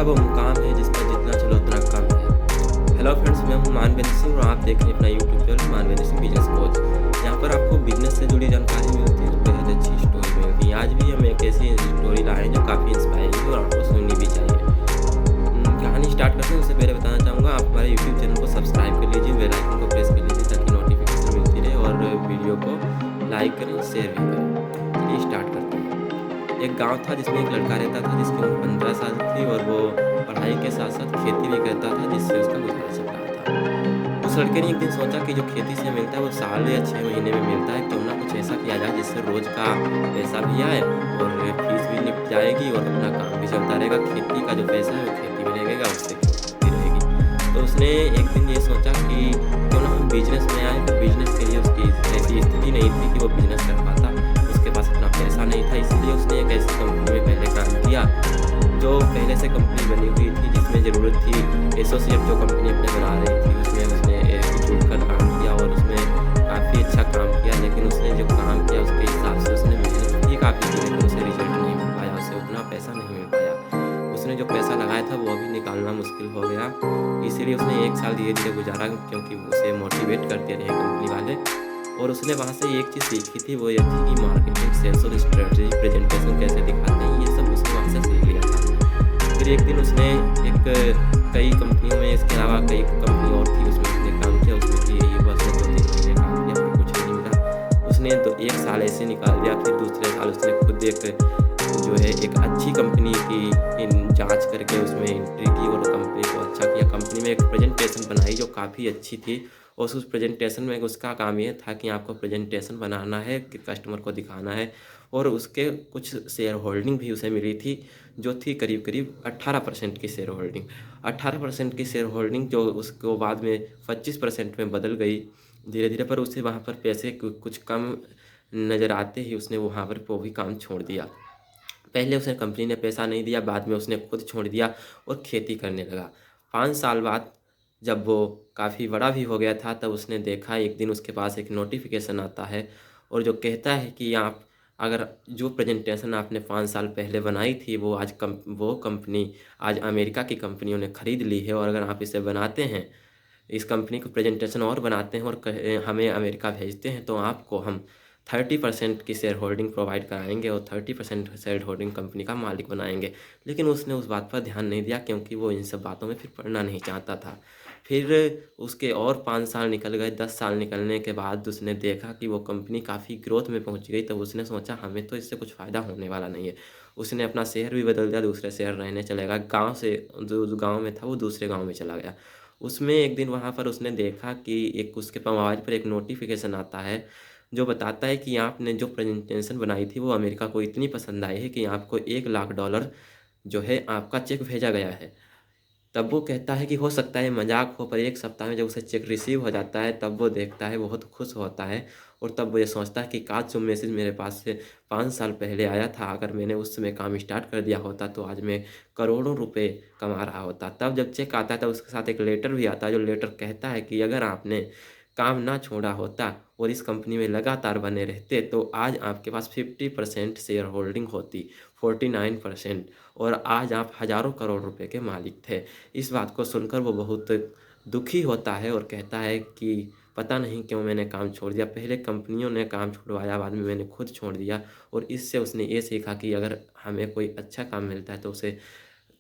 वो मुकाम है जिस पर जितना चलो उतना कम है। हेलो फ्रेंड्स, मैं हूं मानवेंद्र सिंह और आप देख रहे हैं अपना YouTube channel Manvendra Singh business coach. यहाँ पर आपको बिजनेस से जुड़ी जानकारी मिलती है और बेहद अच्छी स्टोरी मिलती है। आज भी हम एक ऐसी स्टोरी लाए हैं जो काफ़ी इंस्पायरिंग है और आपको सुननी भी चाहिए। कहानी स्टार्ट करते हैं उससे पहले बताना चाहूँगा आप हमारे यूट्यूब चैनल को सब्सक्राइब कर लीजिए, बेल आइकन को प्रेस कर लीजिए ताकि नोटिफिकेशन मिलती रहे और वीडियो को लाइक करें, शेयर भी करें। चलिए स्टार्ट करते हैं। एक गांव था जिसमें एक लड़का रहता था जिसकी उम्र 15 साल थी और वो पढ़ाई के साथ साथ खेती भी करता था जिससे उसका गुजारा चल रहा था। उस लड़के ने एक दिन सोचा कि जो खेती से मिलता है वो साल या 6 महीने में मिलता है, क्यों ना कुछ ऐसा किया जाए जिससे रोज का पैसा भी आए और फीस भी निपट जाएगी और अपना काम भी चलता रहेगा। खेती का जो पैसा है वो खेती में लगेगा, उससे खेती रहेगी। तो उसने एक दिन ये सोचा कि क्यों ना हम बिजनेस में आए। तो बिजनेस के लिए उसकी ऐसी स्थिति नहीं थी कि वो बिजनेस कर पाता, उसके पास अपना पैसा नहीं था, इसलिए उसने एक ऐसी कंपनी में पहले काम किया जो पहले से कंपनी बनी हुई थी जिसमें ज़रूरत थी। एसोसिएट जो कंपनी अपने बना रही थी उसमें उसने जुड़कर काम किया और उसमें काफ़ी अच्छा काम किया, लेकिन उसने जो काम किया उसके हिसाब से उसने मेहनत भी काफ़ी की, लेकिन उसे रिजल्ट नहीं मिल पाया, उसे उतना पैसा नहीं मिल पाया। उसने जो पैसा लगाया था वो अभी निकालना मुश्किल हो गया, इसीलिए उसने 1 साल धीरे धीरे गुजारा क्योंकि उसे मोटिवेट करते रहे कंपनी वाले। और उसने वहाँ से एक चीज़ सीखी थी, वो ये थी कि मार्केटिंग, सेल्स और स्ट्रेटजी, प्रेजेंटेशन कैसे दिखाते हैं, ये सब उसने वहाँ से सीख लिया था। फिर एक दिन उसने कई कंपनियों में, इसके अलावा कई कंपनी और थी उसमें उसने काम किया, उसमें कि यही बस 2-3 महीने काम किया फिर कुछ नहीं मिला। उसने 1 साल ऐसे निकाल दिया। फिर दूसरे साल उसने खुद एक अच्छी कंपनी की जांच करके उसमें एंट्री की और कंपनी को अच्छा किया। कंपनी में एक प्रेजेंटेशन बनाई जो काफ़ी अच्छी थी और उस प्रेजेंटेशन में उसका काम ये था कि आपको प्रेजेंटेशन बनाना है कि कस्टमर को दिखाना है, और उसके कुछ शेयर होल्डिंग भी उसे मिली थी जो थी करीब करीब 18% की शेयर होल्डिंग। 18% की शेयर होल्डिंग जो उसको बाद में 25% में बदल गई धीरे धीरे, पर उसे वहाँ पर पैसे कुछ कम नज़र आते ही उसने वहाँ पर वो भी काम छोड़ दिया। पहले उसे कंपनी ने पैसा नहीं दिया, बाद में उसने खुद छोड़ दिया और खेती करने लगा। 5 साल बाद जब वो काफ़ी बड़ा भी हो गया था तब उसने देखा, एक दिन उसके पास एक नोटिफिकेशन आता है और जो कहता है कि आप अगर जो प्रेजेंटेशन आपने 5 साल पहले बनाई थी वो कंपनी आज अमेरिका की कंपनियों ने ख़रीद ली है, और अगर आप इसे बनाते हैं, इस कंपनी को प्रेजेंटेशन और बनाते हैं और हमें अमेरिका भेजते हैं तो आपको हम 30% की शेयर होल्डिंग प्रोवाइड कराएंगे और 30% शेयर होल्डिंग कंपनी का मालिक बनाएंगे। लेकिन उसने उस बात पर ध्यान नहीं दिया क्योंकि वो इन सब बातों में फिर पड़ना नहीं चाहता था। फिर उसके और 5 साल निकल गए। 10 साल निकलने के बाद उसने देखा कि वो कंपनी काफ़ी ग्रोथ में पहुंच गई, तब उसने सोचा हमें तो इससे कुछ फ़ायदा होने वाला नहीं है। उसने अपना शहर भी बदल दिया, दूसरे शहर रहने चला गया। गाँव से जो गाँव में था वो दूसरे गाँव में चला गया। उसमें एक दिन वहाँ पर उसने देखा कि एक उसके मोबाइल पर एक नोटिफिकेशन आता है जो बताता है कि आपने जो प्रेजेंटेशन बनाई थी वो अमेरिका को इतनी पसंद आई है कि आपको $1 लाख जो है आपका चेक भेजा गया है। तब वो कहता है कि हो सकता है मजाक हो, पर 1 सप्ताह में जब उसे चेक रिसीव हो जाता है तब वो देखता है, बहुत खुश होता है और तब वो ये सोचता है कि काश जो मैसेज मेरे पास से 5 साल पहले आया था, अगर मैंने उस समय काम स्टार्ट कर दिया होता तो आज मैं करोड़ों रुपए कमा रहा होता। तब जब चेक आता है तब उसके साथ एक लेटर भी आता है जो लेटर कहता है कि अगर आपने काम ना छोड़ा होता और इस कंपनी में लगातार बने रहते तो आज आपके पास 50% शेयर होल्डिंग होती, 49%, और आज आप हज़ारों करोड़ रुपए के मालिक थे। इस बात को सुनकर वो बहुत दुखी होता है और कहता है कि पता नहीं क्यों मैंने काम छोड़ दिया, पहले कंपनियों ने काम छुड़वाया, बाद में मैंने खुद छोड़ दिया। और इससे उसने ये सीखा कि अगर हमें कोई अच्छा काम मिलता है तो उसे,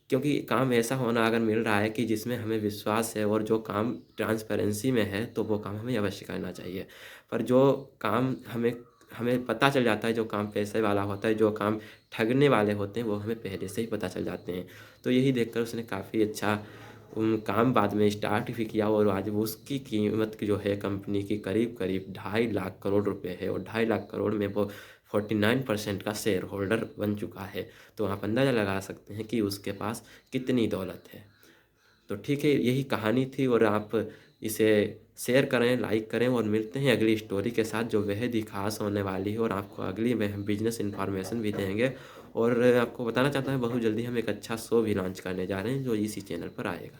क्योंकि काम ऐसा होना अगर मिल रहा है कि जिसमें हमें विश्वास है और जो काम ट्रांसपेरेंसी में है तो वो काम हमें अवश्य करना चाहिए। पर जो काम हमें हमें पता चल जाता है, जो काम पैसे वाला होता है, जो काम ठगने वाले होते हैं, वो हमें पहले से ही पता चल जाते हैं। तो यही देखकर उसने काफ़ी अच्छा काम बाद में स्टार्ट भी किया और आज उसकी कीमत की जो है कंपनी की करीब करीब 2.5 लाख करोड़ रुपए है और 2.5 लाख करोड़ में वो 49% का शेयर होल्डर बन चुका है। तो आप अंदाज़ा लगा सकते हैं कि उसके पास कितनी दौलत है। तो ठीक है, यही कहानी थी और आप इसे शेयर करें, लाइक करें और मिलते हैं अगली स्टोरी के साथ जो बेहद ही ख़ास होने वाली है और आपको अगली में हम बिजनेस इन्फॉर्मेशन भी देंगे। और आपको बताना चाहता हूँ बहुत जल्दी हम एक अच्छा शो भी लॉन्च करने जा रहे हैं जो इसी चैनल पर आएगा।